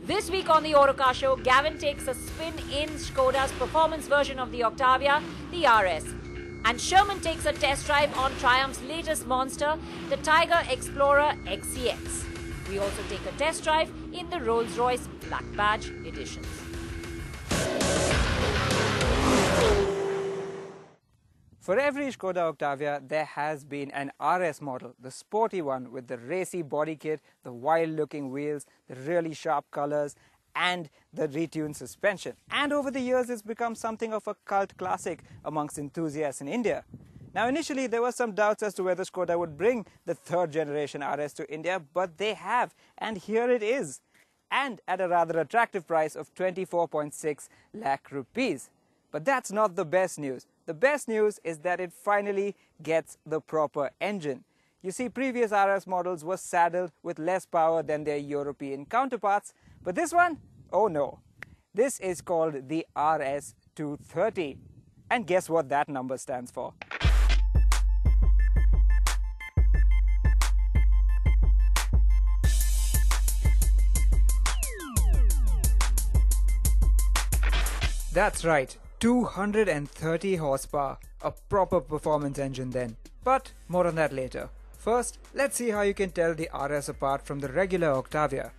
This week on the Autocar show, Gavin takes a spin in Skoda's performance version of the Octavia, the RS. And Sherman takes a test drive on Triumph's latest monster, the Tiger Explorer XCX. We also take a test drive in the Rolls-Royce Black Badge editions. For every Skoda Octavia, there has been an RS model, the sporty one with the racy body kit, the wild-looking wheels, the really sharp colors, and the retuned suspension. And over the years, it's become something of a cult classic amongst enthusiasts in India. Now, initially, there were some doubts as to whether Skoda would bring the third-generation RS to India, but they have, and here it is, and at a rather attractive price of 24.6 lakh rupees. But that's not the best news. The best news is that it finally gets the proper engine. You see, previous RS models were saddled with less power than their European counterparts, but this one, oh no. This is called the RS 230. And guess what that number stands for? That's right. 230 horsepower, a proper performance engine then. But more on that later. First, let's see how you can tell the RS apart from the regular Octavia.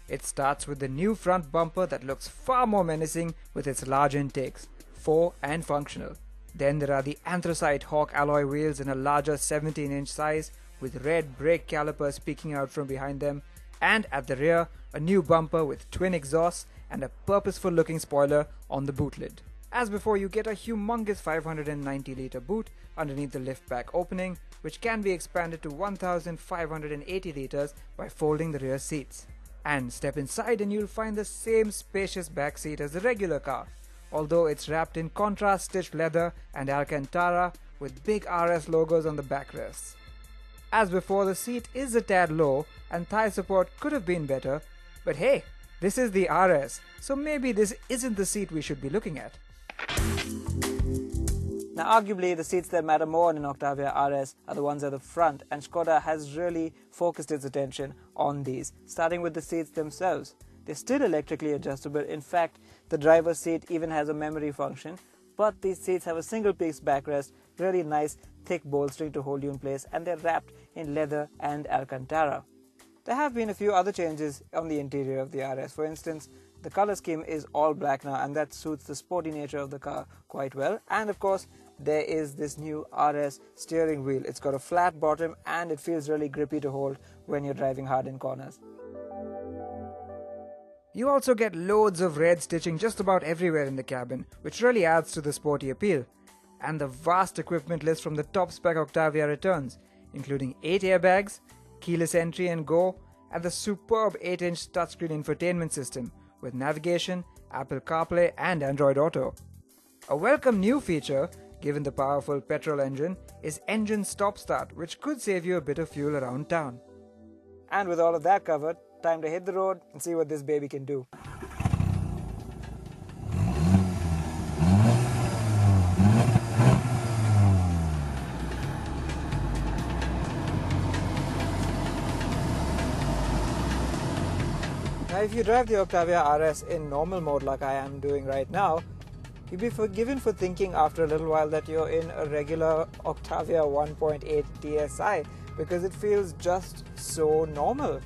It starts with the new front bumper that looks far more menacing with its large intakes, 4 and functional. Then there are the anthracite Hawk alloy wheels in a larger 17-inch size with red brake calipers peeking out from behind them, and at the rear, a new bumper with twin exhausts and a purposeful looking spoiler on the boot lid. As before, you get a humongous 590-litre boot underneath the liftback opening, which can be expanded to 1,580 litres by folding the rear seats. And step inside and you'll find the same spacious back seat as the regular car, although it's wrapped in contrast-stitched leather and Alcantara with big RS logos on the backrests. As before, the seat is a tad low and thigh support could have been better, but hey, this is the RS, so maybe this isn't the seat we should be looking at. Now, arguably, the seats that matter more in an Octavia RS are the ones at the front, and Skoda has really focused its attention on these, starting with the seats themselves. They're still electrically adjustable. In fact, the driver's seat even has a memory function, but these seats have a single-piece backrest, really nice, thick bolstering to hold you in place, and they're wrapped in leather and Alcantara. There have been a few other changes on the interior of the RS. For instance, the color scheme is all black now, and that suits the sporty nature of the car quite well. And of course, there is this new RS steering wheel. It's got a flat bottom and it feels really grippy to hold when you're driving hard in corners. You also get loads of red stitching just about everywhere in the cabin, which really adds to the sporty appeal. And the vast equipment list from the top spec Octavia returns, including 8 airbags, keyless entry and go, and the superb 8-inch touchscreen infotainment system with navigation, Apple CarPlay and Android Auto. A welcome new feature, given the powerful petrol engine, is engine stop-start, which could save you a bit of fuel around town. And with all of that covered, time to hit the road and see what this baby can do. Now, if you drive the Octavia RS in normal mode like I am doing right now, you'll be forgiven for thinking after a little while that you're in a regular Octavia 1.8 TSI because it feels just so normal.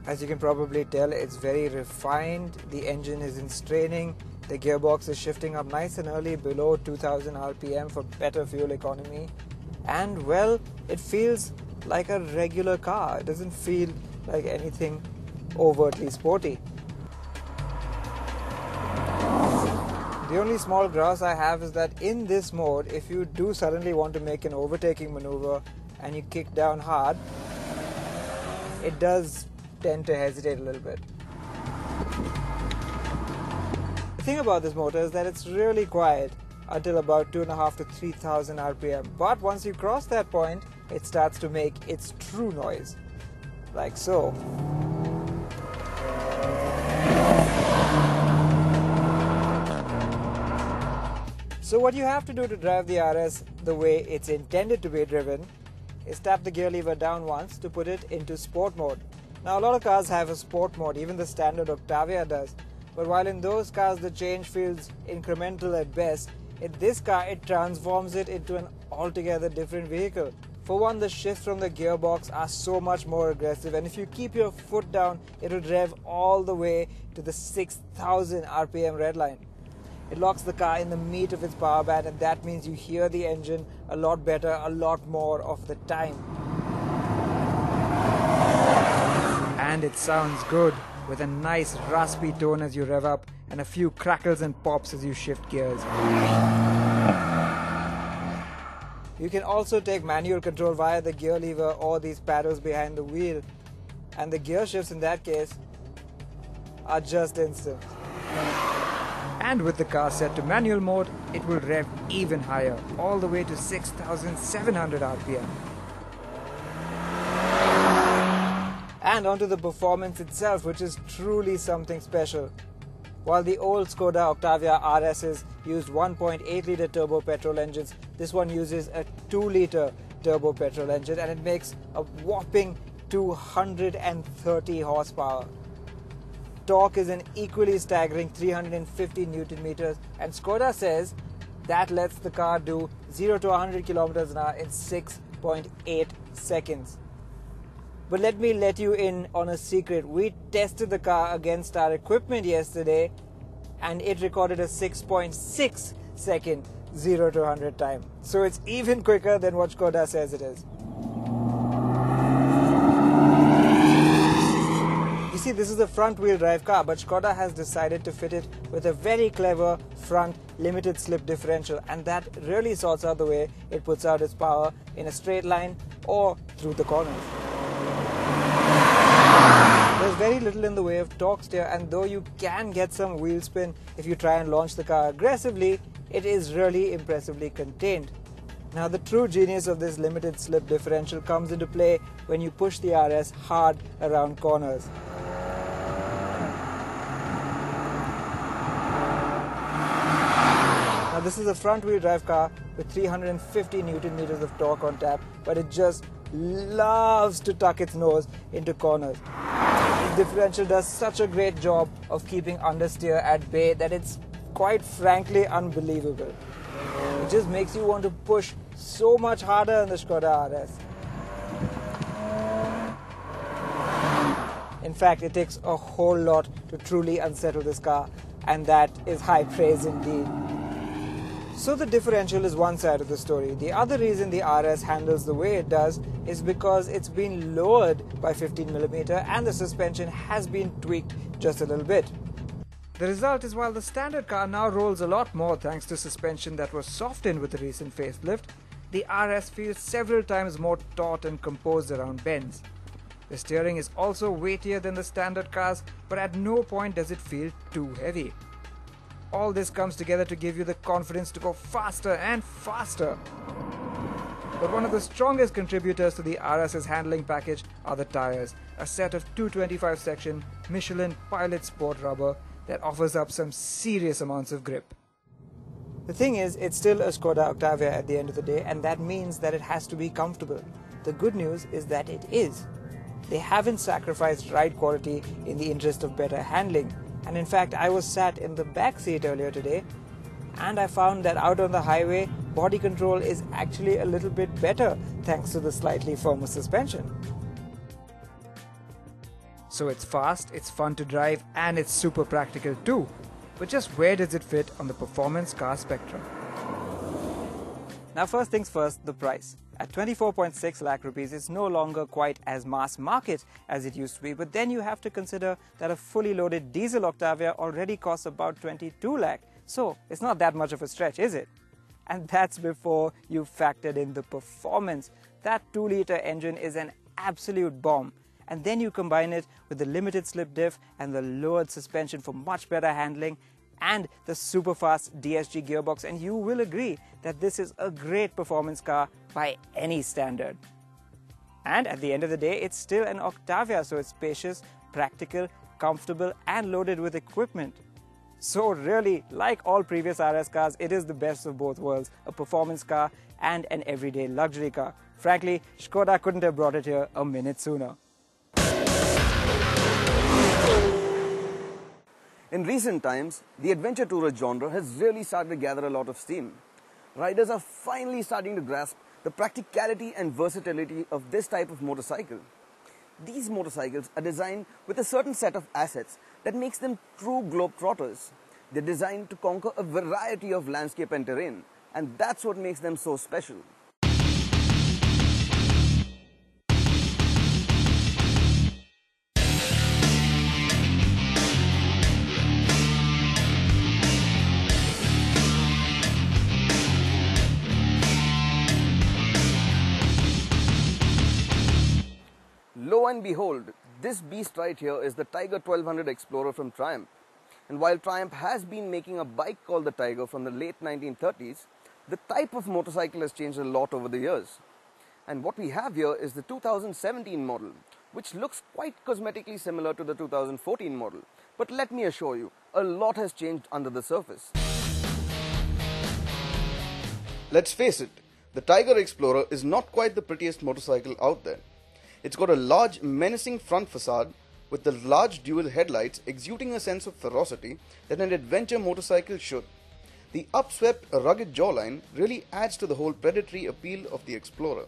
As you can probably tell, it's very refined, the engine is in straining, the gearbox is shifting up nice and early below 2000 RPM for better fuel economy, and well, it feels like a regular car. It doesn't feel like anything overtly sporty. The only small grouse I have is that in this mode, if you do suddenly want to make an overtaking maneuver and you kick down hard, it does tend to hesitate a little bit. The thing about this motor is that it's really quiet until about 2,500 to 3,000 RPM, but once you cross that point, it starts to make its true noise, like so. So what you have to do to drive the RS the way it's intended to be driven is tap the gear lever down once to put it into sport mode. Now a lot of cars have a sport mode, even the standard Octavia does. But while in those cars the change feels incremental at best, in this car it transforms it into an altogether different vehicle. For one, the shifts from the gearbox are so much more aggressive, and if you keep your foot down, it will rev all the way to the 6,000 RPM redline. It locks the car in the meat of its power band, and that means you hear the engine a lot better, a lot more of the time. And it sounds good, with a nice raspy tone as you rev up, and a few crackles and pops as you shift gears. You can also take manual control via the gear lever or these paddles behind the wheel, and the gear shifts in that case are just instant. And with the car set to manual mode, it will rev even higher, all the way to 6,700 RPM. And onto the performance itself, which is truly something special. While the old Skoda Octavia RSs used 1.8-litre turbo petrol engines, this one uses a 2-litre turbo petrol engine, and it makes a whopping 230 horsepower. Torque is an equally staggering 350 Newton meters, and Skoda says that lets the car do 0 to 100 kilometers an hour in 6.8 seconds. But let me let you in on a secret. We tested the car against our equipment yesterday, and it recorded a 6.6 second 0 to 100 time. So it's even quicker than what Skoda says it is. You see, this is a front-wheel drive car, but Skoda has decided to fit it with a very clever front limited slip differential, and that really sorts out the way it puts out its power in a straight line or through the corners. There's very little in the way of torque steer, and though you can get some wheel spin if you try and launch the car aggressively, it is really impressively contained. Now, the true genius of this limited slip differential comes into play when you push the RS hard around corners. Now, this is a front-wheel drive car with 350 Newton meters of torque on tap, but it just loves to tuck its nose into corners. The differential does such a great job of keeping understeer at bay that it's quite frankly unbelievable. It just makes you want to push so much harder in the Skoda RS. In fact, it takes a whole lot to truly unsettle this car, and that is high praise indeed. So the differential is one side of the story. The other reason the RS handles the way it does is because it's been lowered by 15mm and the suspension has been tweaked just a little bit. The result is, while the standard car now rolls a lot more thanks to suspension that was softened with the recent facelift, the RS feels several times more taut and composed around bends. The steering is also weightier than the standard cars, but at no point does it feel too heavy. All this comes together to give you the confidence to go faster and faster. But one of the strongest contributors to the RS's handling package are the tires, a set of 225 section Michelin Pilot Sport rubber that offers up some serious amounts of grip. The thing is, it's still a Skoda Octavia at the end of the day, and that means that it has to be comfortable. The good news is that it is. They haven't sacrificed ride quality in the interest of better handling. And in fact, I was sat in the back seat earlier today, and I found that out on the highway, body control is actually a little bit better thanks to the slightly firmer suspension. So it's fast, it's fun to drive, and it's super practical too. But just where does it fit on the performance car spectrum? Now, first things first, the price. At 24.6 lakh rupees, it's no longer quite as mass market as it used to be, but then you have to consider that a fully loaded diesel Octavia already costs about 22 lakh. So it's not that much of a stretch, is it? And that's before you've factored in the performance. That 2-litre engine is an absolute bomb. And then you combine it with the limited slip diff and the lowered suspension for much better handling, and the super fast DSG gearbox, and you will agree that this is a great performance car by any standard. And at the end of the day, it's still an Octavia, so it's spacious, practical, comfortable, and loaded with equipment. So really, like all previous RS cars, it is the best of both worlds, a performance car and an everyday luxury car. Frankly, Skoda couldn't have brought it here a minute sooner. In recent times, the adventure tourer genre has really started to gather a lot of steam. Riders are finally starting to grasp the practicality and versatility of this type of motorcycle. These motorcycles are designed with a certain set of assets that makes them true globetrotters. They're designed to conquer a variety of landscape and terrain, and that's what makes them so special. Lo and behold, this beast right here is the Tiger 1200 Explorer from Triumph. And while Triumph has been making a bike called the Tiger from the late 1930s, the type of motorcycle has changed a lot over the years. And what we have here is the 2017 model, which looks quite cosmetically similar to the 2014 model. But let me assure you, a lot has changed under the surface. Let's face it, the Tiger Explorer is not quite the prettiest motorcycle out there. It's got a large, menacing front facade with the large dual headlights exuding a sense of ferocity that an adventure motorcycle should. The upswept, rugged jawline really adds to the whole predatory appeal of the Explorer.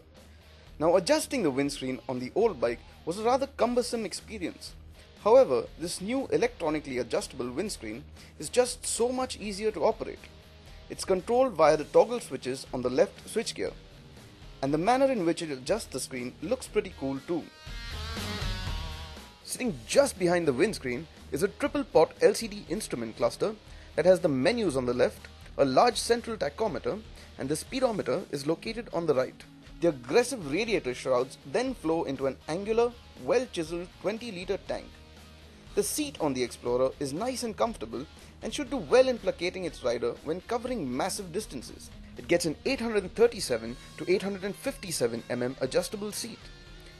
Now, adjusting the windscreen on the old bike was a rather cumbersome experience. However, this new electronically adjustable windscreen is just so much easier to operate. It's controlled via the toggle switches on the left switchgear. And the manner in which it adjusts the screen looks pretty cool too. Sitting just behind the windscreen is a triple pot LCD instrument cluster that has the menus on the left, a large central tachometer, and the speedometer is located on the right. The aggressive radiator shrouds then flow into an angular, well-chiseled 20-litre tank. The seat on the Explorer is nice and comfortable and should do well in placating its rider when covering massive distances. It gets an 837 to 857 mm adjustable seat,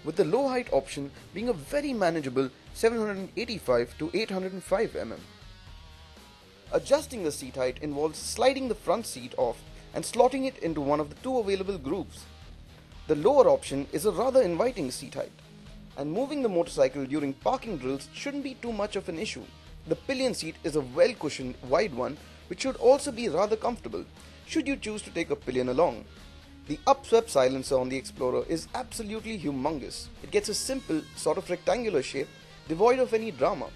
with the low height option being a very manageable 785 to 805 mm. Adjusting the seat height involves sliding the front seat off and slotting it into one of the two available grooves. The lower option is a rather inviting seat height, and moving the motorcycle during parking drills shouldn't be too much of an issue. The pillion seat is a well-cushioned, wide one which should also be rather comfortable should you choose to take a pillion along. The upswept silencer on the Explorer is absolutely humongous. It gets a simple, sort of rectangular shape, devoid of any drama.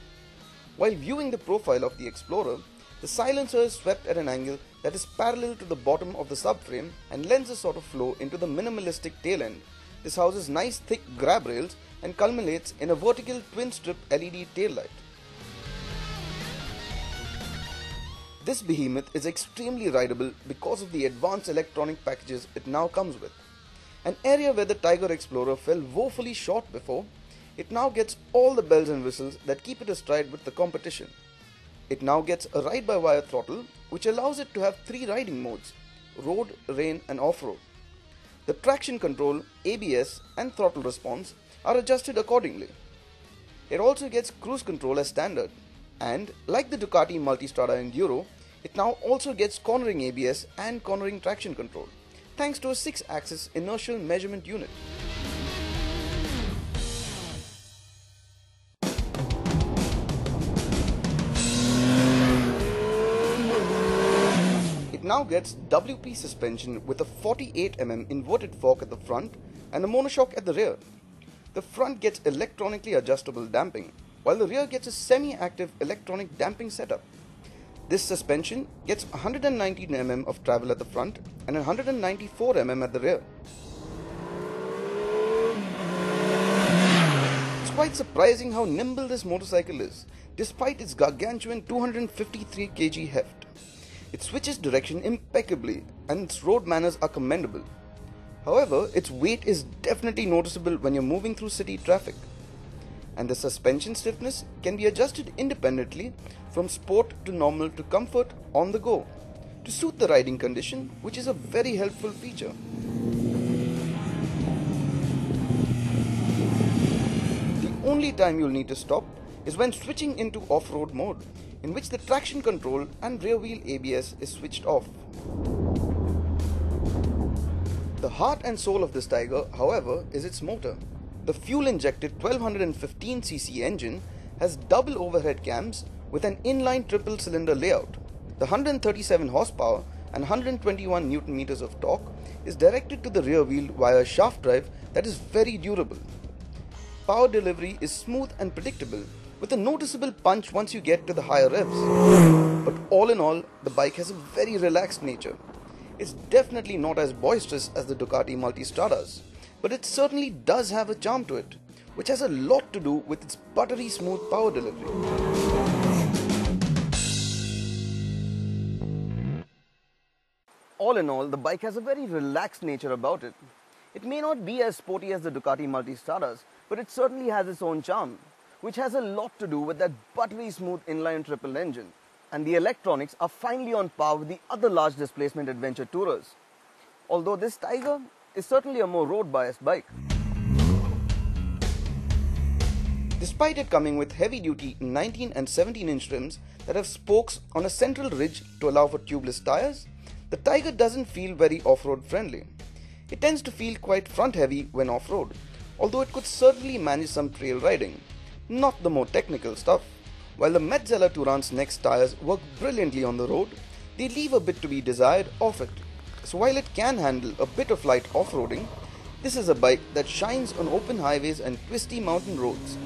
While viewing the profile of the Explorer, the silencer is swept at an angle that is parallel to the bottom of the subframe and lends a sort of flow into the minimalistic tail end. This houses nice thick grab rails and culminates in a vertical twin-strip LED taillight. This behemoth is extremely rideable because of the advanced electronic packages it now comes with. An area where the Tiger Explorer fell woefully short before, it now gets all the bells and whistles that keep it astride with the competition. It now gets a ride-by-wire throttle which allows it to have 3 riding modes: road, rain and off-road. The traction control, ABS and throttle response are adjusted accordingly. It also gets cruise control as standard. And, like the Ducati Multistrada Enduro, it now also gets cornering ABS and cornering traction control, thanks to a 6-axis inertial measurement unit. It now gets WP suspension with a 48 mm inverted fork at the front and a monoshock at the rear. The front gets electronically adjustable damping, while the rear gets a semi-active electronic damping setup. This suspension gets 119 mm of travel at the front and 194 mm at the rear. It's quite surprising how nimble this motorcycle is, despite its gargantuan 253 kg heft. It switches direction impeccably and its road manners are commendable. However, its weight is definitely noticeable when you're moving through city traffic. And the suspension stiffness can be adjusted independently from sport to normal to comfort on the go to suit the riding condition, which is a very helpful feature. The only time you'll need to stop is when switching into off-road mode, in which the traction control and rear wheel ABS is switched off. The heart and soul of this Tiger, however, is its motor. The fuel-injected 1215cc engine has double overhead cams with an inline triple cylinder layout. The 137 horsepower and 121 Newton meters of torque is directed to the rear wheel via a shaft drive that is very durable. Power delivery is smooth and predictable, with a noticeable punch once you get to the higher revs. But all in all, the bike has a very relaxed nature. It's definitely not as boisterous as the Ducati Multistradas, but it certainly does have a charm to it, which has a lot to do with its buttery smooth power delivery. All in all, the bike has a very relaxed nature about it. It may not be as sporty as the Ducati Multistradas, but it certainly has its own charm, which has a lot to do with that buttery smooth inline triple engine. And the electronics are finally on par with the other large displacement adventure tourers. Although this Tiger is certainly a more road-biased bike. Despite it coming with heavy-duty 19 and 17-inch rims that have spokes on a central ridge to allow for tubeless tires, the Tiger doesn't feel very off-road friendly. It tends to feel quite front-heavy when off-road, although it could certainly manage some trail riding, not the more technical stuff. While the Metzeler Touran's next tires work brilliantly on the road, they leave a bit to be desired off it. So while it can handle a bit of light off-roading, this is a bike that shines on open highways and twisty mountain roads.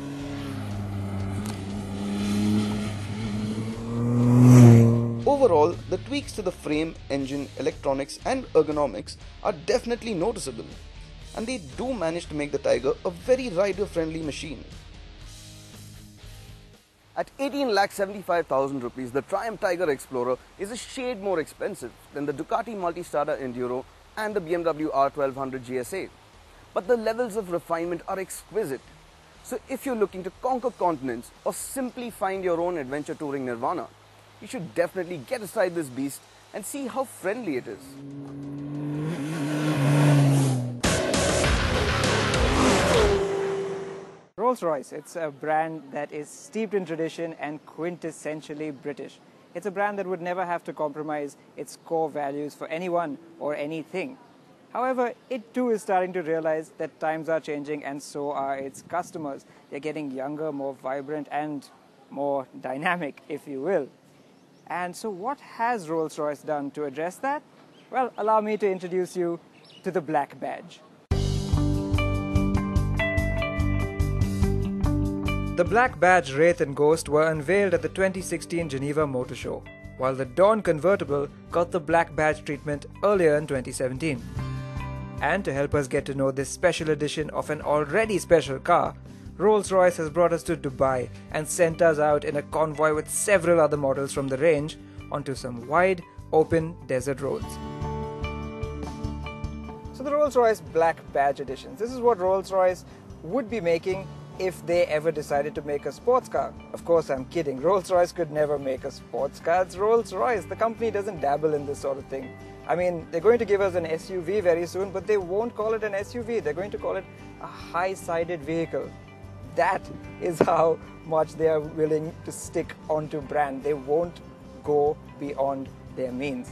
Overall, the tweaks to the frame, engine, electronics and ergonomics are definitely noticeable, and they do manage to make the Tiger a very rider-friendly machine. At 18,75,000 rupees, the Triumph Tiger Explorer is a shade more expensive than the Ducati Multistrada Enduro and the BMW R1200 GSA. But the levels of refinement are exquisite. So if you're looking to conquer continents or simply find your own adventure touring nirvana, you should definitely get aside this beast and see how friendly it is. Rolls-Royce, it's a brand that is steeped in tradition and quintessentially British. It's a brand that would never have to compromise its core values for anyone or anything. However, it too is starting to realize that times are changing and so are its customers. They're getting younger, more vibrant and more dynamic, if you will. And so what has Rolls-Royce done to address that? Well, allow me to introduce you to the Black Badge. The Black Badge Wraith and Ghost were unveiled at the 2016 Geneva Motor Show, while the Dawn convertible got the Black Badge treatment earlier in 2017. And to help us get to know this special edition of an already special car, Rolls-Royce has brought us to Dubai and sent us out in a convoy with several other models from the range onto some wide, open desert roads. So the Rolls-Royce Black Badge editions, this is what Rolls-Royce would be making if they ever decided to make a sports car. Of course, I'm kidding. Rolls-Royce could never make a sports car. It's Rolls-Royce. The company doesn't dabble in this sort of thing. I mean, they're going to give us an SUV very soon, but they won't call it an SUV. They're going to call it a high-sided vehicle. That is how much they are willing to stick onto brand. They won't go beyond their means.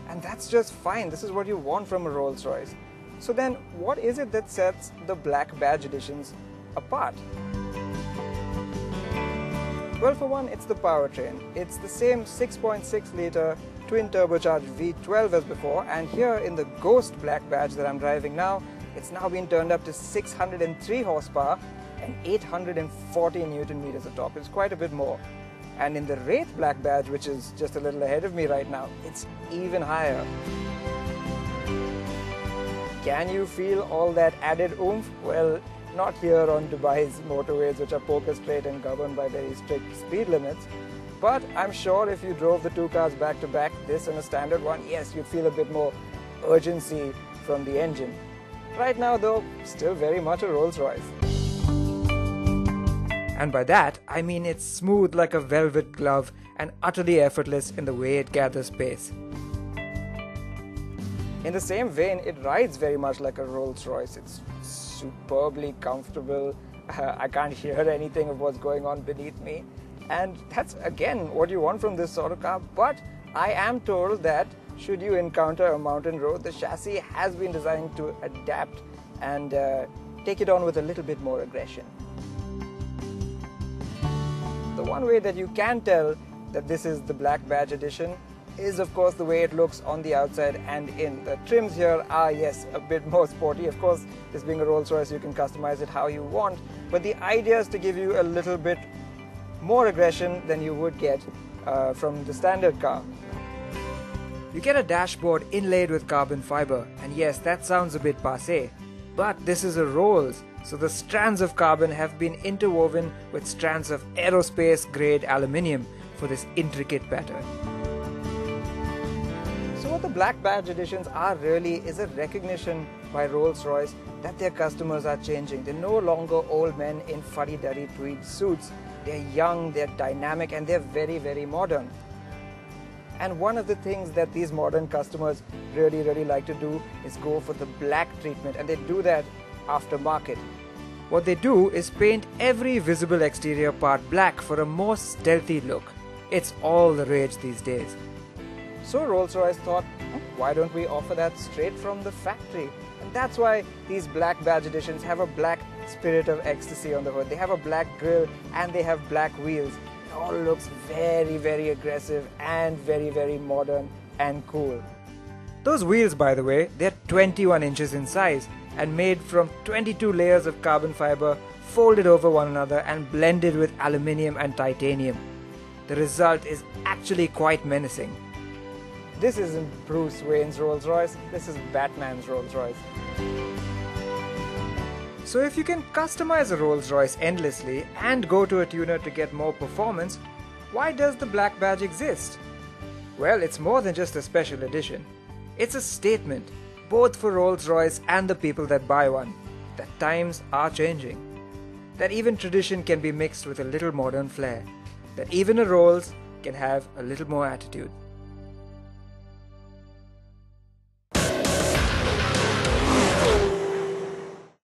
And that's just fine. This is what you want from a Rolls-Royce. So then, what is it that sets the Black Badge editions apart? Well, for one, it's the powertrain. It's the same 6.6 litre twin turbocharged V12 as before, and here in the Ghost Black Badge that I'm driving now, it's now been turned up to 603 horsepower and 840 Newton meters of torque. It's quite a bit more. And in the Wraith Black Badge, which is just a little ahead of me right now, it's even higher. Can you feel all that added oomph? Well, not here on Dubai's motorways, which are poker straight and governed by very strict speed limits. But I'm sure if you drove the two cars back to back, this and a standard one, yes, you'd feel a bit more urgency from the engine. Right now, though, still very much a Rolls-Royce. And by that, I mean it's smooth like a velvet glove and utterly effortless in the way it gathers pace. In the same vein, it rides very much like a Rolls-Royce. It's superbly comfortable. I can't hear anything of what's going on beneath me. And that's, again, what you want from this sort of car. But I am told that should you encounter a mountain road, the chassis has been designed to adapt and take it on with a little bit more aggression. The one way that you can tell that this is the Black Badge edition is of course the way it looks on the outside and in. The trims here are, yes, a bit more sporty. Of course, this being a Rolls-Royce, you can customize it how you want, but the idea is to give you a little bit more aggression than you would get from the standard car. You get a dashboard inlaid with carbon fiber, and yes, that sounds a bit passé, but this is a Rolls, so the strands of carbon have been interwoven with strands of aerospace grade aluminium for this intricate pattern. So what the Black Badge editions are really is a recognition by Rolls-Royce that their customers are changing. They're no longer old men in fuddy-duddy tweed suits. They're young, they're dynamic, and they're very, very modern. And one of the things that these modern customers really like to do is go for the black treatment, and they do that aftermarket. What they do is paint every visible exterior part black for a more stealthy look. It's all the rage these days. So Rolls-Royce thought, why don't we offer that straight from the factory? And that's why these Black Badge editions have a black Spirit of Ecstasy on the hood. They have a black grille and they have black wheels. It all looks very aggressive and very modern and cool. Those wheels, by the way, they're 21 inches in size and made from 22 layers of carbon fiber folded over one another and blended with aluminium and titanium. The result is actually quite menacing. This isn't Bruce Wayne's Rolls-Royce, this is Batman's Rolls-Royce. So if you can customize a Rolls-Royce endlessly and go to a tuner to get more performance, why does the Black Badge exist? Well, it's more than just a special edition. It's a statement, both for Rolls-Royce and the people that buy one, that times are changing. That even tradition can be mixed with a little modern flair. That even a Rolls can have a little more attitude.